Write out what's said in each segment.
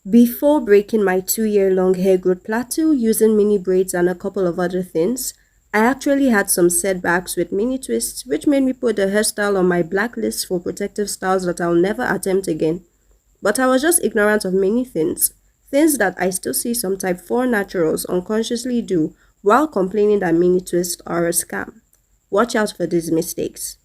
Before breaking my 2 year long hair growth plateau using mini braids and a couple of other things, I actually had some setbacks with mini twists, which made me put the hairstyle on my blacklist for protective styles that I'll never attempt again. But I was just ignorant of many things, things that I still see some type 4 naturals unconsciously do while complaining that mini twists are a scam. Watch out for these mistakes.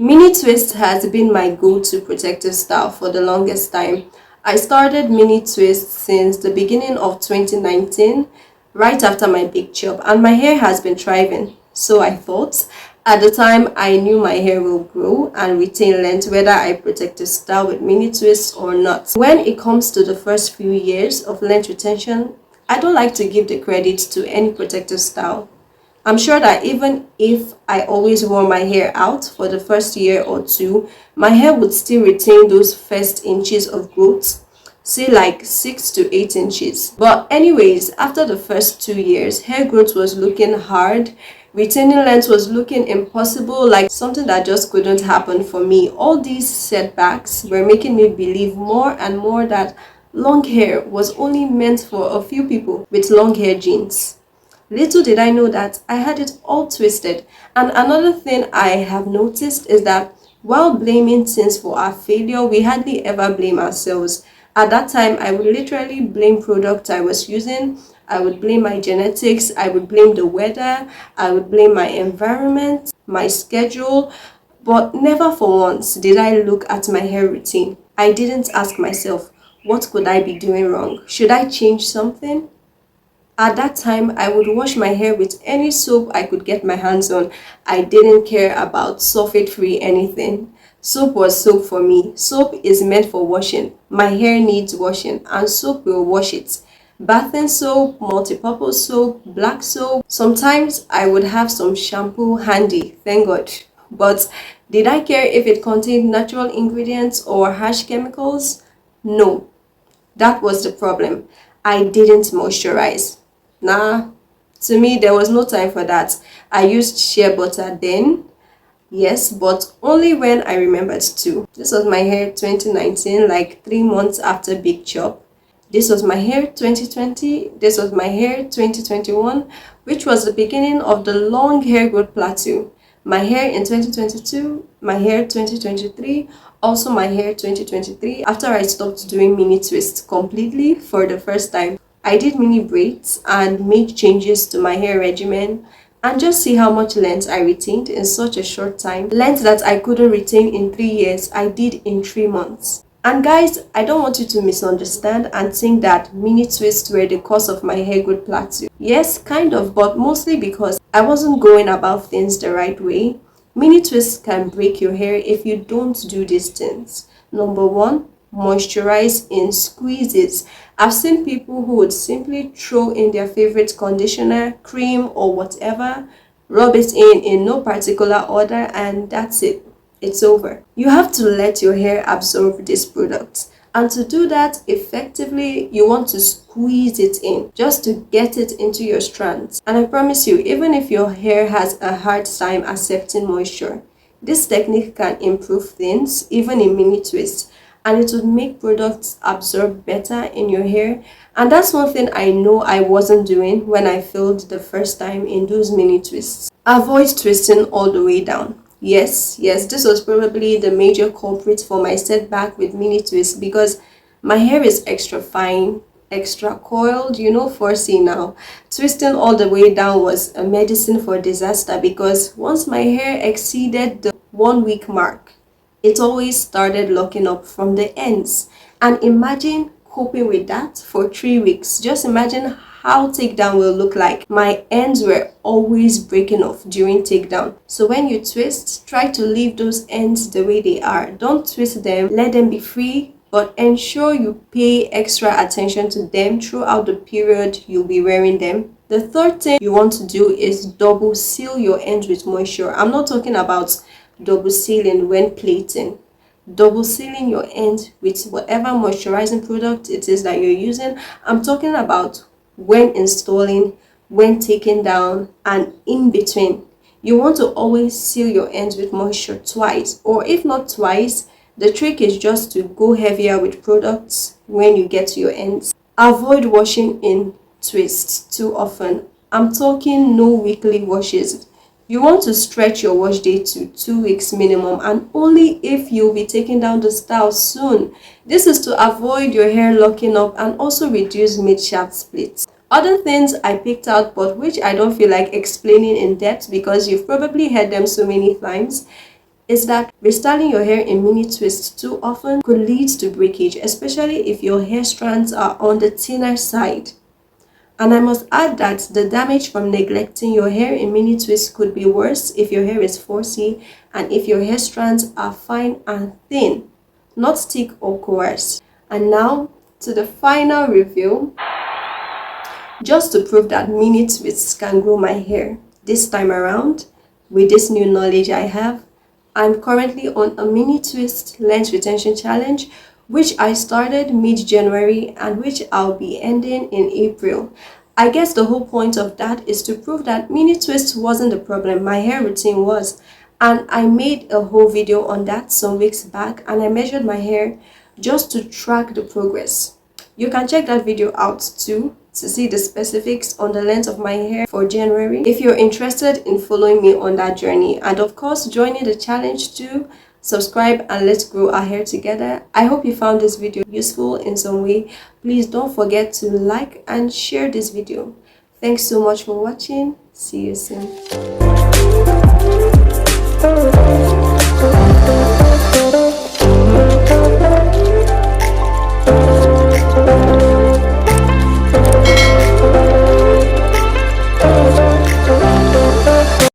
Mini twist has been my go-to protective style for the longest time. I started mini twist since the beginning of 2019, right after my big chop, and my hair has been thriving. So I thought. At the time, I knew my hair will grow and retain length whether I protective style with mini twists or not. When it comes to the first few years of length retention, I don't like to give the credit to any protective style. I'm sure that even if I always wore my hair out for the first year or two, my hair would still retain those first inches of growth, say like 6 to 8 inches. But anyways, after the first 2 years, hair growth was looking hard, retaining length was looking impossible, like something that just couldn't happen for me. All these setbacks were making me believe more and more that long hair was only meant for a few people with long hair genes. Little did I know that I had it all twisted. And another thing I have noticed is that while blaming things for our failure, we hardly ever blame ourselves. At that time, I would literally blame products I was using. I would blame my genetics. I would blame the weather. I would blame my environment, my schedule. But never for once did I look at my hair routine. I didn't ask myself, what could I be doing wrong? Should I change something? At that time, I would wash my hair with any soap I could get my hands on. I didn't care about sulfate-free anything. Soap was soap for me. Soap is meant for washing. My hair needs washing and soap will wash it. Bathing soap, multi-purpose soap, black soap. Sometimes I would have some shampoo handy, thank God. But did I care if it contained natural ingredients or harsh chemicals? No, that was the problem. I didn't moisturize. Nah, to me, there was no time for that. I used shea butter then, yes, but only when I remembered to. This was my hair 2019, like 3 months after Big Chop. This was my hair 2020. This was my hair 2021, which was the beginning of the long hair growth plateau. My hair in 2022, my hair 2023, also my hair 2023 after I stopped doing mini twists completely for the first time. I did mini braids and made changes to my hair regimen and just see how much length I retained in such a short time. Length that I couldn't retain in 3 years, I did in 3 months. And guys, I don't want you to misunderstand and think that mini twists were the cause of my hair growth plateau. Yes, kind of, but mostly because I wasn't going about things the right way. Mini twists can break your hair if you don't do these things. Number one, moisturize in squeezes. I've seen people who would simply throw in their favorite conditioner, cream, or whatever, rub it in no particular order, and that's it. It's over. You have to let your hair absorb this product. And to do that effectively, you want to squeeze it in just to get it into your strands. And I promise you, even if your hair has a hard time accepting moisture, this technique can improve things, even in mini twists, and it would make products absorb better in your hair. And that's one thing I know I wasn't doing when I failed the first time in those mini twists. Avoid twisting all the way down. Yes, this was probably the major culprit for my setback with mini twists because my hair is extra fine, extra coiled, 4C now. Twisting all the way down was a medicine for disaster because once my hair exceeded the 1 week mark, it always started locking up from the ends. And imagine coping with that for 3 weeks. Just imagine how takedown will look like. My ends were always breaking off during takedown. So when you twist, try to leave those ends the way they are. Don't twist them, let them be free. but ensure you pay extra attention to them throughout the period you'll be wearing them. The third thing you want to do is double seal your ends with moisture. I'm not talking about double sealing when plating. Double sealing your ends with whatever moisturizing product it is that you're using. I'm talking about when installing, when taking down, and in between. You want to always seal your ends with moisture twice, or if not twice, the trick is just to go heavier with products when you get to your ends. Avoid washing in twists too often. I'm talking no weekly washes. You want to stretch your wash day to 2 weeks minimum, and only if you'll be taking down the style soon. This is to avoid your hair locking up and also reduce mid-shaft splits. Other things I picked out, but which I don't feel like explaining in depth because you've probably heard them so many times, is that restyling your hair in mini twists too often could lead to breakage, especially if your hair strands are on the thinner side. And I must add that the damage from neglecting your hair in mini twists could be worse if your hair is 4C and if your hair strands are fine and thin, not thick or coarse. And now to the final review, just to prove that mini twists can grow my hair. This time around, with this new knowledge I have, I'm currently on a mini twist length retention challenge, which I started mid-January and which I'll be ending in April. I guess the whole point of that is to prove that mini twist wasn't the problem, my hair routine was. And I made a whole video on that some weeks back, and I measured my hair just to track the progress. You can check that video out too to see the specifics on the length of my hair for January if you're interested in following me on that journey, and of course joining the challenge too. Subscribe and let's grow our hair together. I hope you found this video useful in some way. Please don't forget to like and share this video. Thanks so much for watching. See you soon.